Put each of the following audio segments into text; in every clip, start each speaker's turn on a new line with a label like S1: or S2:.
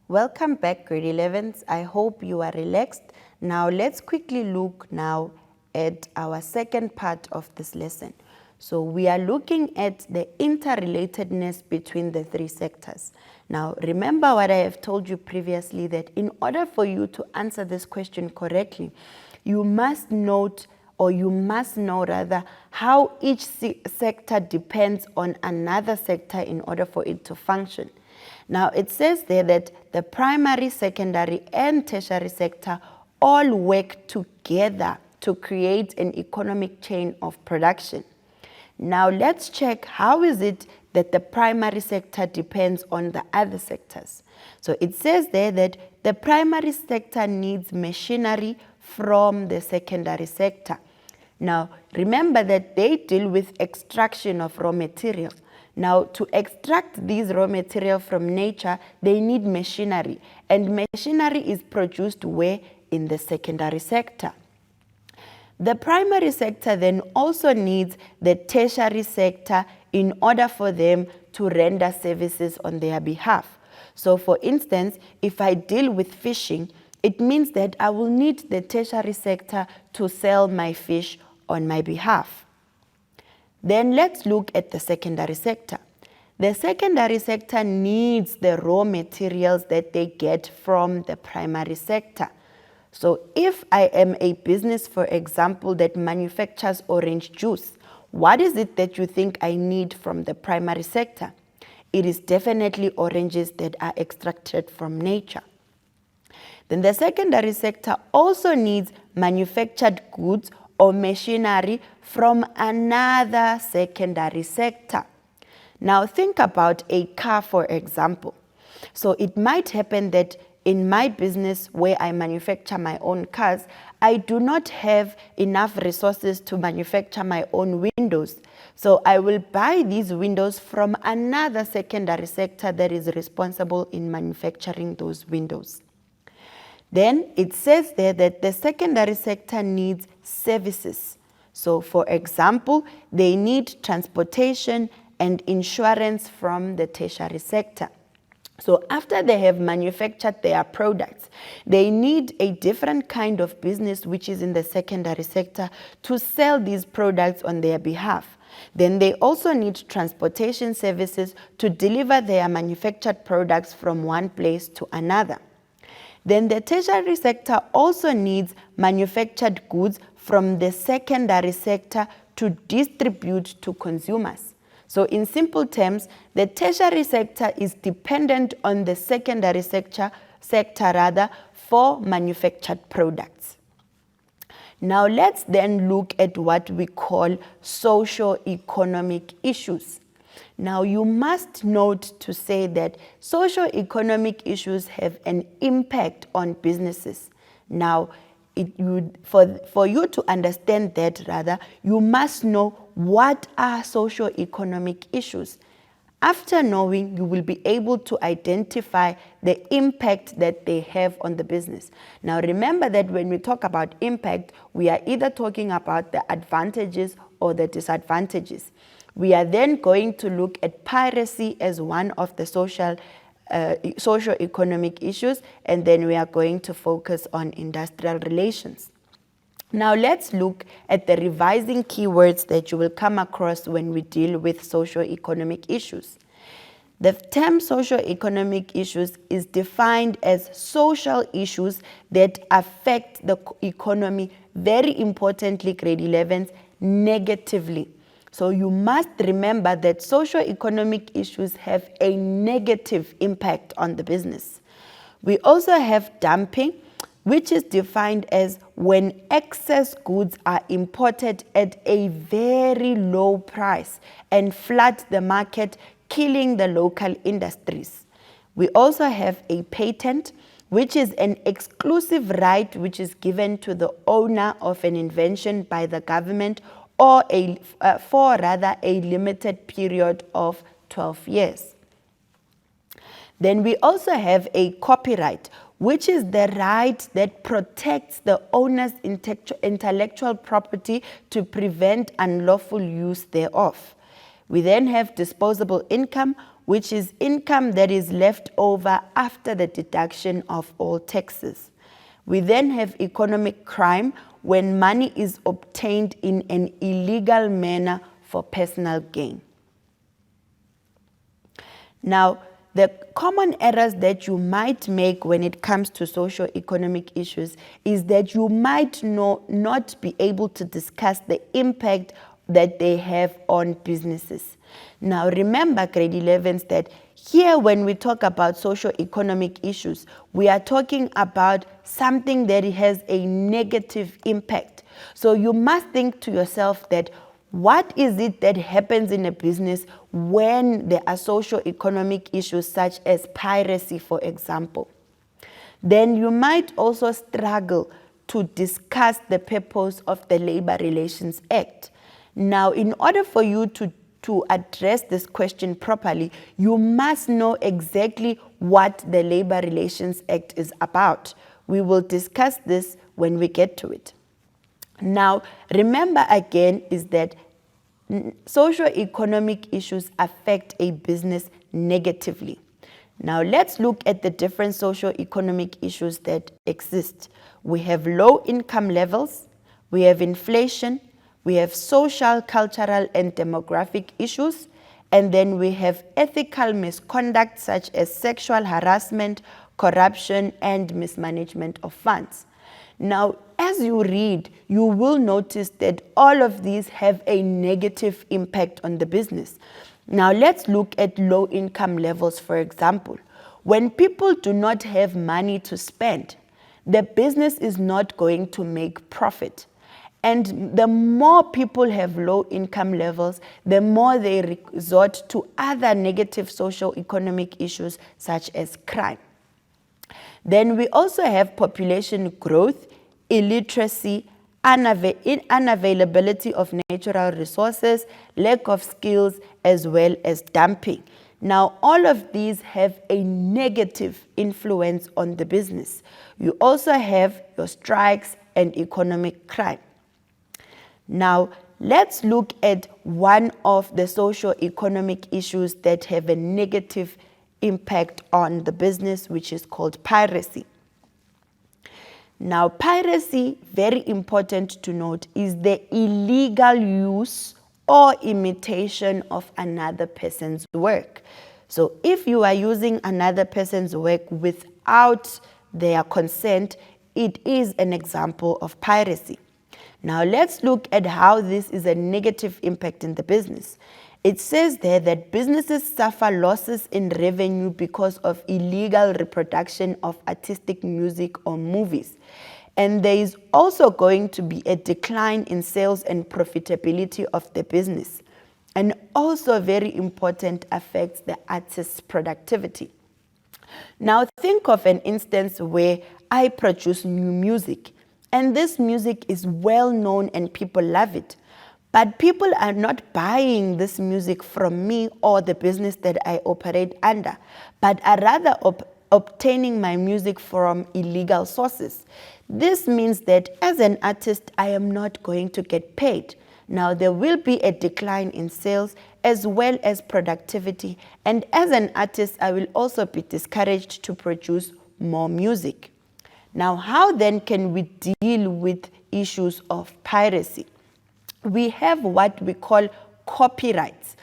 S1: Welcome back, grade 11s. I hope you are relaxed. Now let's quickly look now at our second part of this lesson. So we are looking at the interrelatedness between the three sectors. Now remember what I have told you previously, that in order for you to answer this question correctly, you must note, or you must know rather, how each sector depends on another sector in order for it to function. Now it says there that the primary, secondary and tertiary sector all work together to create an economic chain of production. Now let's check how is it that the primary sector depends on the other sectors. So it says there that the primary sector needs machinery from the secondary sector. Now remember that they deal with extraction of raw material. Now, to extract these raw material from nature, they need machinery. And machinery is produced where? In the secondary sector. The primary sector then also needs the tertiary sector in order for them to render services on their behalf. So, for instance, if I deal with fishing, it means that I will need the tertiary sector to sell my fish on my behalf. Then let's look at the secondary sector. The secondary sector needs the raw materials that they get from the primary sector. So if I am a business, for example, that manufactures orange juice, what is it that you think I need from the primary sector? It is definitely oranges that are extracted from nature. Then the secondary sector also needs manufactured goods or machinery from another secondary sector. Now think about a car, for example. So it might happen that in my business where I manufacture my own cars, I do not have enough resources to manufacture my own windows. So I will buy these windows from another secondary sector that is responsible in manufacturing those windows. Then it says there that the secondary sector needs services. So for example, they need transportation and insurance from the tertiary sector. So after they have manufactured their products, they need a different kind of business which is in the secondary sector to sell these products on their behalf. Then they also need transportation services to deliver their manufactured products from one place to another. Then the tertiary sector also needs manufactured goods from the secondary sector to distribute to consumers. So in simple terms, the tertiary sector is dependent on the secondary sector for manufactured products. Now let's then look at what we call socio-economic issues. Now you must note to say that socio-economic issues have an impact on businesses. Now for you to understand that rather, you must know what are socio-economic issues. After knowing, you will be able to identify the impact that they have on the business. Now remember that when we talk about impact, we are either talking about the advantages or the disadvantages. We are then going to look at piracy as one of the socio-economic issues, and then we are going to focus on industrial relations. Now let's look at the revising keywords that you will come across when we deal with socio-economic issues. The term socio-economic issues is defined as social issues that affect the economy, very importantly, grade 11s, negatively. So you must remember that socio-economic issues have a negative impact on the business. We also have dumping, which is defined as when excess goods are imported at a very low price and flood the market, killing the local industries. We also have a patent, which is an exclusive right which is given to the owner of an invention by the government or for a limited period of 12 years. Then we also have a copyright, which is the right that protects the owner's intellectual property to prevent unlawful use thereof. We then have disposable income, which is income that is left over after the deduction of all taxes. We then have economic crime, when money is obtained in an illegal manner for personal gain. Now, the common errors that you might make when it comes to socio-economic issues is that you might not be able to discuss the impact that they have on businesses. Now, remember, grade 11s, that here when we talk about socio-economic issues, we are talking about something that has a negative impact. So you must think to yourself that what is it that happens in a business when there are socio-economic issues such as piracy, for example? Then you might also struggle to discuss the purpose of the Labor Relations Act. Now, in order for you to address this question properly, you must know exactly what the Labor Relations Act is about. We will discuss this when we get to it. Now, remember again is that socio-economic issues affect a business negatively. Now, let's look at the different socio-economic issues that exist. We have low income levels, we have inflation, we have social, cultural, and demographic issues, and then we have ethical misconduct such as sexual harassment, corruption, and mismanagement of funds. Now, as you read, you will notice that all of these have a negative impact on the business. Now, let's look at low income levels, for example. When people do not have money to spend, the business is not going to make profit. And the more people have low income levels, the more they resort to other negative socio-economic issues such as crime. Then we also have population growth, illiteracy, unavailability of natural resources, lack of skills, as well as dumping. Now, all of these have a negative influence on the business. You also have your strikes and economic crime. Now, let's look at one of the socio-economic issues that have a negative impact on the business, which is called piracy. Now, piracy, very important to note, is the illegal use or imitation of another person's work. So if you are using another person's work without their consent, it is an example of piracy. Now, let's look at how this is a negative impact in the business. It says there that businesses suffer losses in revenue because of illegal reproduction of artistic music or movies. And there is also going to be a decline in sales and profitability of the business. And also very important, affects the artist's productivity. Now think of an instance where I produce new music, and this music is well known and people love it. But people are not buying this music from me or the business that I operate under, but are rather obtaining my music from illegal sources. This means that as an artist, I am not going to get paid. Now, there will be a decline in sales as well as productivity. And as an artist, I will also be discouraged to produce more music. Now, how then can we deal with issues of piracy? We have what we call copyrights.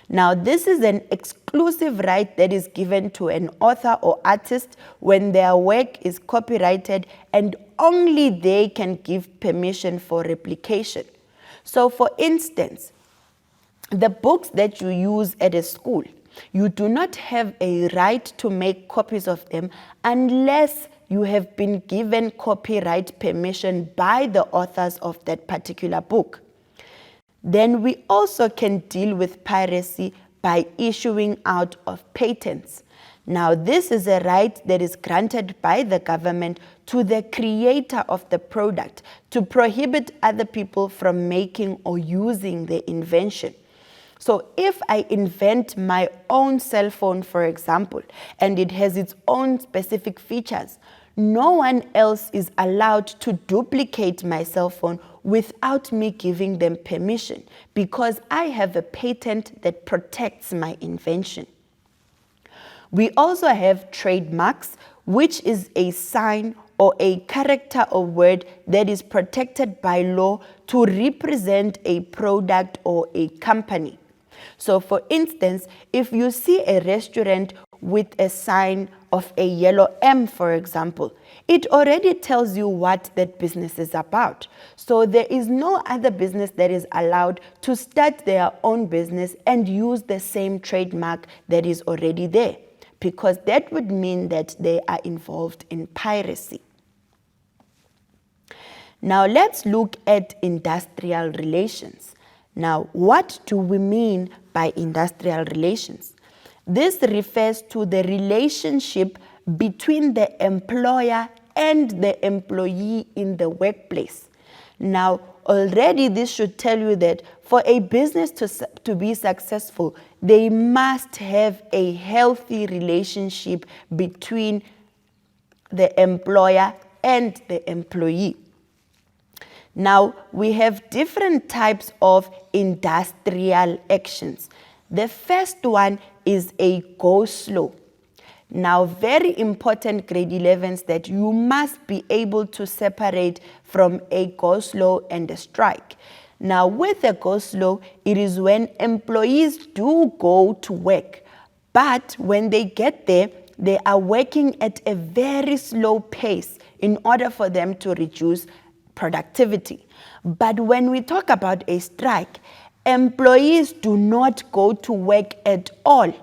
S1: Now, this is an exclusive right that is given to an author or artist when their work is copyrighted, and only they can give permission for replication. So, for instance, the books that you use at a school, you do not have a right to make copies of them unless you have been given copyright permission by the authors of that particular book. Then we also can deal with piracy by issuing out of patents. Now, this is a right that is granted by the government to the creator of the product to prohibit other people from making or using the invention. So if I invent my own cell phone, for example, and it has its own specific features, no one else is allowed to duplicate my cell phone without me giving them permission, because I have a patent that protects my invention. We also have trademarks, which is a sign or a character or word that is protected by law to represent a product or a company. So for instance, if you see a restaurant with a sign of a yellow M, for example, it already tells you what that business is about. So there is no other business that is allowed to start their own business and use the same trademark that is already there, because that would mean that they are involved in piracy. Now let's look at industrial relations. Now, what do we mean by industrial relations? This refers to the relationship between the employer and the employee in the workplace. Now, already this should tell you that for a business to be successful, they must have a healthy relationship between the employer and the employee. Now, we have different types of industrial actions. The first one is a go slow. Now, very important grade 11s that you must be able to separate from a go slow and a strike. Now, with a go slow, it is when employees do go to work, but when they get there, they are working at a very slow pace in order for them to reduce productivity. But when we talk about a strike, employees do not go to work at all.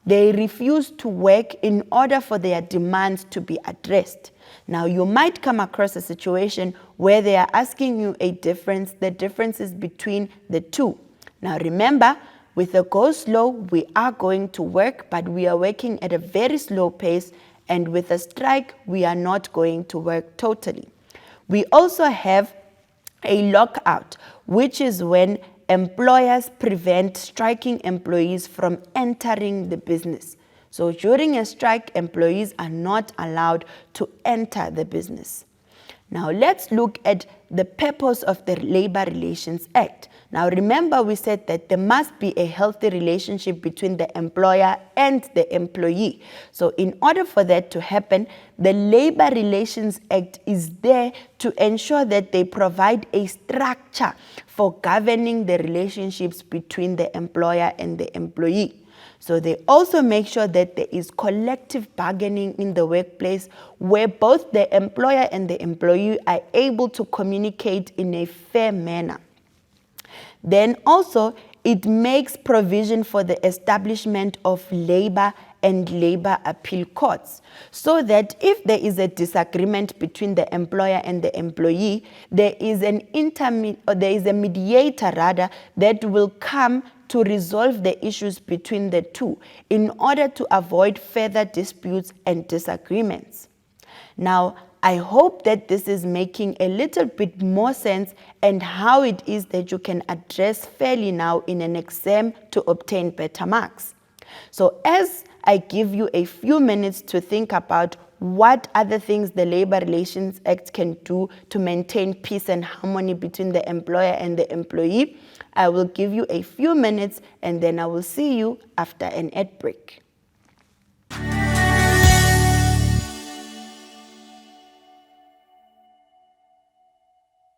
S1: They refuse to work in order for their demands to be addressed. Now, you might come across a situation where they are asking you the differences between the two. Now, remember, with a go slow, we are going to work, but we are working at a very slow pace. And with a strike, we are not going to work totally. We also have a lockout, which is when employers prevent striking employees from entering the business. So during a strike, employees are not allowed to enter the business. Now let's look at the purpose of the Labor Relations Act. Now remember, we said that there must be a healthy relationship between the employer and the employee. So in order for that to happen, the Labor Relations Act is there to ensure that they provide a structure for governing the relationships between the employer and the employee. So they also make sure that there is collective bargaining in the workplace where both the employer and the employee are able to communicate in a fair manner. Then also, it makes provision for the establishment of labor and labor appeal courts, so that if there is a disagreement between the employer and the employee, there is a mediator that will come to resolve the issues between the two in order to avoid further disputes and disagreements. Now, I hope that this is making a little bit more sense and how it is that you can address fairly now in an exam to obtain better marks. So as I give you a few minutes to think about what other things the Labor Relations Act can do to maintain peace and harmony between the employer and the employee, I will give you a few minutes and then I will see you after an ad break.